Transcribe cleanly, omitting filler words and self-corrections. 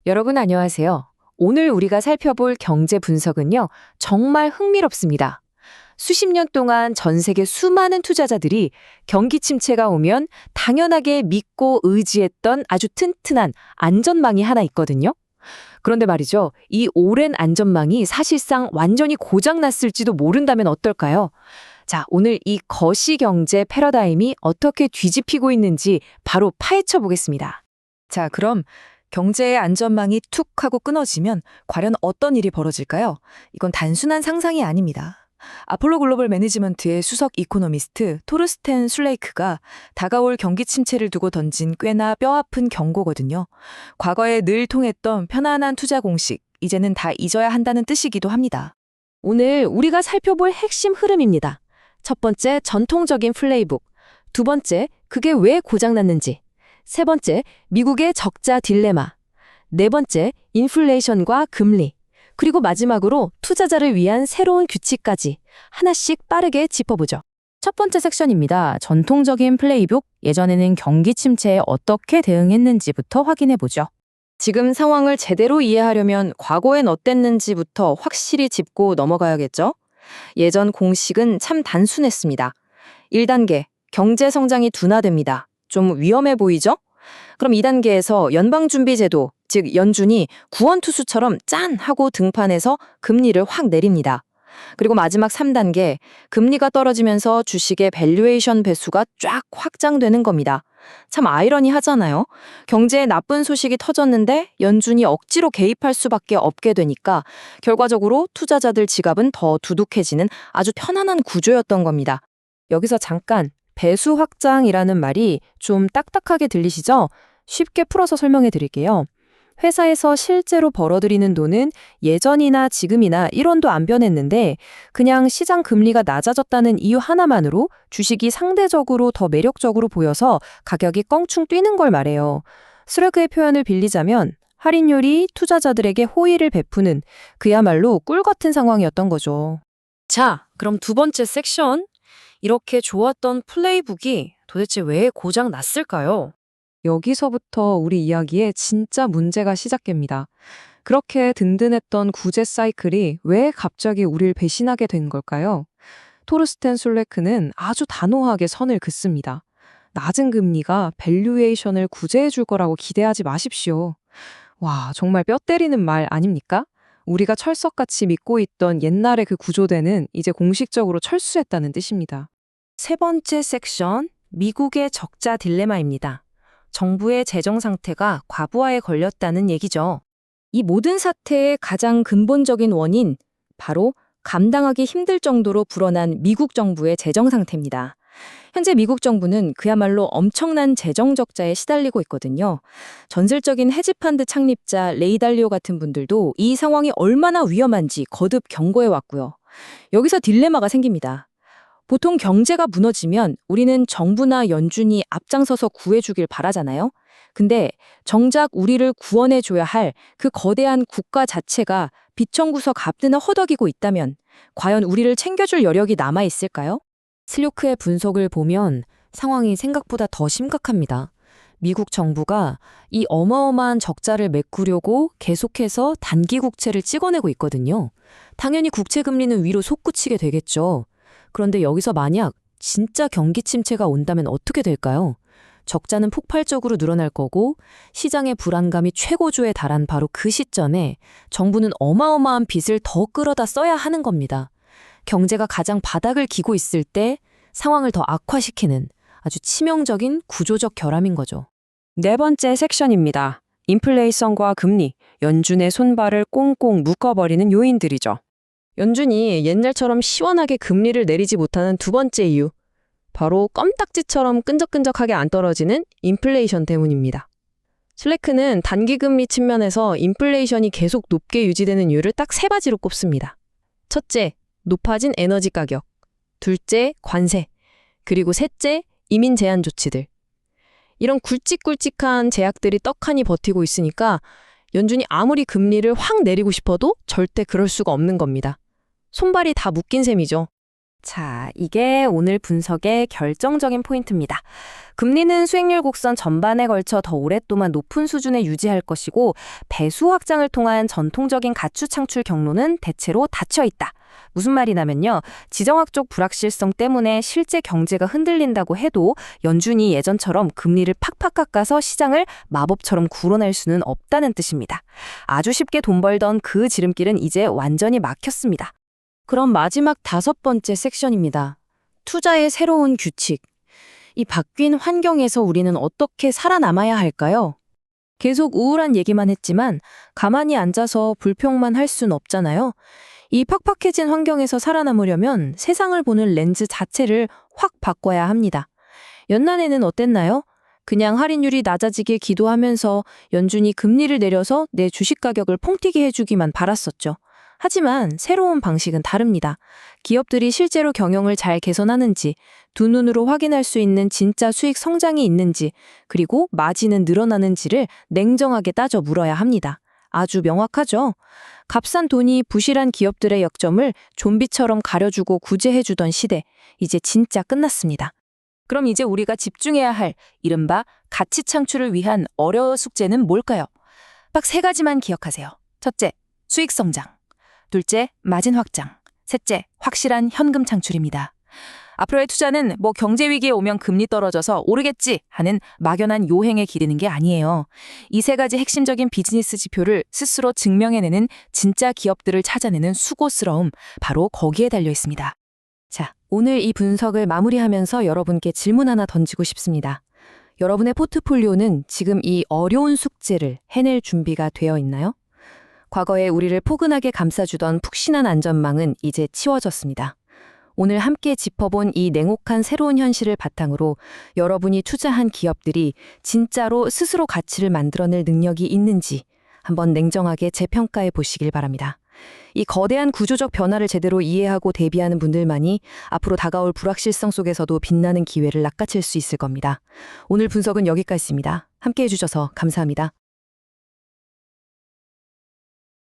여러분 안녕하세요. 오늘 우리가 살펴볼 경제 분석은요, 정말 흥미롭습니다. 수십 년 동안 전 세계 수많은 투자자들이 경기 침체가 오면 당연하게 믿고 의지했던 아주 튼튼한 안전망이 하나 있거든요. 그런데 말이죠, 이 오랜 안전망이 사실상 완전히 고장났을지도 모른다면 어떨까요? 자, 오늘 이 거시경제 패러다임이 어떻게 뒤집히고 있는지 바로 파헤쳐 보겠습니다. 자, 그럼 경제의 안전망이 툭 하고 끊어지면 과연 어떤 일이 벌어질까요? 이건 단순한 상상이 아닙니다. 아폴로 글로벌 매니지먼트의 수석 이코노미스트 토르스텐 술레이크가 다가올 경기 침체를 두고 던진 꽤나 뼈아픈 경고거든요. 과거에 늘 통했던 편안한 투자 공식, 이제는 다 잊어야 한다는 뜻이기도 합니다. 오늘 우리가 살펴볼 핵심 흐름입니다. 첫 번째, 전통적인 플레이북. 두 번째, 그게 왜 고장났는지. 세 번째, 미국의 적자 딜레마. 네 번째, 인플레이션과 금리. 그리고 마지막으로 투자자를 위한 새로운 규칙까지 하나씩 빠르게 짚어보죠. 첫 번째 섹션입니다. 전통적인 플레이북, 예전에는 경기 침체에 어떻게 대응했는지부터 확인해보죠. 지금 상황을 제대로 이해하려면 과거엔 어땠는지부터 확실히 짚고 넘어가야겠죠? 예전 공식은 참 단순했습니다. 1단계, 경제 성장이 둔화됩니다. 좀 위험해 보이죠? 그럼 2단계에서 연방준비제도, 즉 연준이 구원투수처럼 짠! 하고 등판해서 금리를 확 내립니다. 그리고 마지막 3단계, 금리가 떨어지면서 주식의 밸류에이션 배수가 쫙 확장되는 겁니다. 참 아이러니하잖아요. 경제에 나쁜 소식이 터졌는데 연준이 억지로 개입할 수밖에 없게 되니까 결과적으로 투자자들 지갑은 더 두둑해지는 아주 편안한 구조였던 겁니다. 여기서 잠깐 배수 확장이라는 말이 좀 딱딱하게 들리시죠? 쉽게 풀어서 설명해 드릴게요. 회사에서 실제로 벌어들이는 돈은 예전이나 지금이나 1원도 안 변했는데 그냥 시장 금리가 낮아졌다는 이유 하나만으로 주식이 상대적으로 더 매력적으로 보여서 가격이 껑충 뛰는 걸 말해요. 스레그의 표현을 빌리자면 할인율이 투자자들에게 호의를 베푸는 그야말로 꿀 같은 상황이었던 거죠. 자, 그럼 두 번째 섹션. 이렇게 좋았던 플레이북이 도대체 왜 고장 났을까요? 여기서부터 우리 이야기에 진짜 문제가 시작됩니다. 그렇게 든든했던 구제 사이클이 왜 갑자기 우릴 배신하게 된 걸까요? 토르스텐 술레크는 아주 단호하게 선을 긋습니다. 낮은 금리가 밸류에이션을 구제해 줄 거라고 기대하지 마십시오. 와, 정말 뼈 때리는 말 아닙니까? 우리가 철석같이 믿고 있던 옛날의 그 구조대는 이제 공식적으로 철수했다는 뜻입니다. 세 번째 섹션, 미국의 적자 딜레마입니다. 정부의 재정 상태가 과부하에 걸렸다는 얘기죠. 이 모든 사태의 가장 근본적인 원인, 바로 감당하기 힘들 정도로 불어난 미국 정부의 재정 상태입니다. 현재 미국 정부는 그야말로 엄청난 재정 적자에 시달리고 있거든요. 전설적인 헤지펀드 창립자 레이 달리오 같은 분들도 이 상황이 얼마나 위험한지 거듭 경고해 왔고요. 여기서 딜레마가 생깁니다. 보통 경제가 무너지면 우리는 정부나 연준이 앞장서서 구해주길 바라잖아요. 근데 정작 우리를 구원해줘야 할 그 거대한 국가 자체가 빚청구서 갚느나 허덕이고 있다면 과연 우리를 챙겨줄 여력이 남아있을까요? 슬료크의 분석을 보면 상황이 생각보다 더 심각합니다. 미국 정부가 이 어마어마한 적자를 메꾸려고 계속해서 단기 국채를 찍어내고 있거든요. 당연히 국채 금리는 위로 솟구치게 되겠죠. 그런데 여기서 만약 진짜 경기 침체가 온다면 어떻게 될까요? 적자는 폭발적으로 늘어날 거고 시장의 불안감이 최고조에 달한 바로 그 시점에 정부는 어마어마한 빚을 더 끌어다 써야 하는 겁니다. 경제가 가장 바닥을 기고 있을 때 상황을 더 악화시키는 아주 치명적인 구조적 결함인 거죠. 네 번째 섹션입니다. 인플레이션과 금리, 연준의 손발을 꽁꽁 묶어버리는 요인들이죠. 연준이 옛날처럼 시원하게 금리를 내리지 못하는 두 번째 이유, 바로 껌딱지처럼 끈적끈적하게 안 떨어지는 인플레이션 때문입니다. 슬래크는 단기금리 측면에서 인플레이션이 계속 높게 유지되는 이유를 딱 세 가지로 꼽습니다. 첫째, 높아진 에너지 가격. 둘째, 관세. 그리고 셋째, 이민 제한 조치들. 이런 굵직굵직한 제약들이 떡하니 버티고 있으니까 연준이 아무리 금리를 확 내리고 싶어도 절대 그럴 수가 없는 겁니다. 손발이 다 묶인 셈이죠. 자, 이게 오늘 분석의 결정적인 포인트입니다. 금리는 수익률 곡선 전반에 걸쳐 더 오랫동안 높은 수준에 유지할 것이고 배수 확장을 통한 전통적인 가추 창출 경로는 대체로 닫혀 있다. 무슨 말이냐면요. 지정학적 불확실성 때문에 실제 경제가 흔들린다고 해도 연준이 예전처럼 금리를 팍팍 깎아서 시장을 마법처럼 구뤄낼 수는 없다는 뜻입니다. 아주 쉽게 돈 벌던 그 지름길은 이제 완전히 막혔습니다. 그럼 마지막 5번째 섹션입니다. 투자의 새로운 규칙. 이 바뀐 환경에서 우리는 어떻게 살아남아야 할까요? 계속 우울한 얘기만 했지만 가만히 앉아서 불평만 할 순 없잖아요. 이 팍팍해진 환경에서 살아남으려면 세상을 보는 렌즈 자체를 확 바꿔야 합니다. 연난에는 어땠나요? 그냥 할인율이 낮아지길 기도하면서 연준이 금리를 내려서 내 주식 가격을 퐁튀기 해주기만 바랐었죠. 하지만 새로운 방식은 다릅니다. 기업들이 실제로 경영을 잘 개선하는지, 두 눈으로 확인할 수 있는 진짜 수익 성장이 있는지, 그리고 마진은 늘어나는지를 냉정하게 따져 물어야 합니다. 아주 명확하죠? 값싼 돈이 부실한 기업들의 역점을 좀비처럼 가려주고 구제해주던 시대, 이제 진짜 끝났습니다. 그럼 이제 우리가 집중해야 할 이른바 가치 창출을 위한 어려운 숙제는 뭘까요? 딱 3가지만 기억하세요. 첫째, 수익 성장. 둘째, 마진 확장. 셋째, 확실한 현금 창출입니다. 앞으로의 투자는 경제 위기에 오면 금리 떨어져서 오르겠지 하는 막연한 요행에 기르는 게 아니에요. 이 3가지 핵심적인 비즈니스 지표를 스스로 증명해내는 진짜 기업들을 찾아내는 수고스러움, 바로 거기에 달려 있습니다. 자, 오늘 이 분석을 마무리하면서 여러분께 질문 하나 던지고 싶습니다. 여러분의 포트폴리오는 지금 이 어려운 숙제를 해낼 준비가 되어 있나요? 과거에 우리를 포근하게 감싸주던 푹신한 안전망은 이제 치워졌습니다. 오늘 함께 짚어본 이 냉혹한 새로운 현실을 바탕으로 여러분이 투자한 기업들이 진짜로 스스로 가치를 만들어낼 능력이 있는지 한번 냉정하게 재평가해 보시길 바랍니다. 이 거대한 구조적 변화를 제대로 이해하고 대비하는 분들만이 앞으로 다가올 불확실성 속에서도 빛나는 기회를 낚아챌 수 있을 겁니다. 오늘 분석은 여기까지입니다. 함께 해주셔서 감사합니다.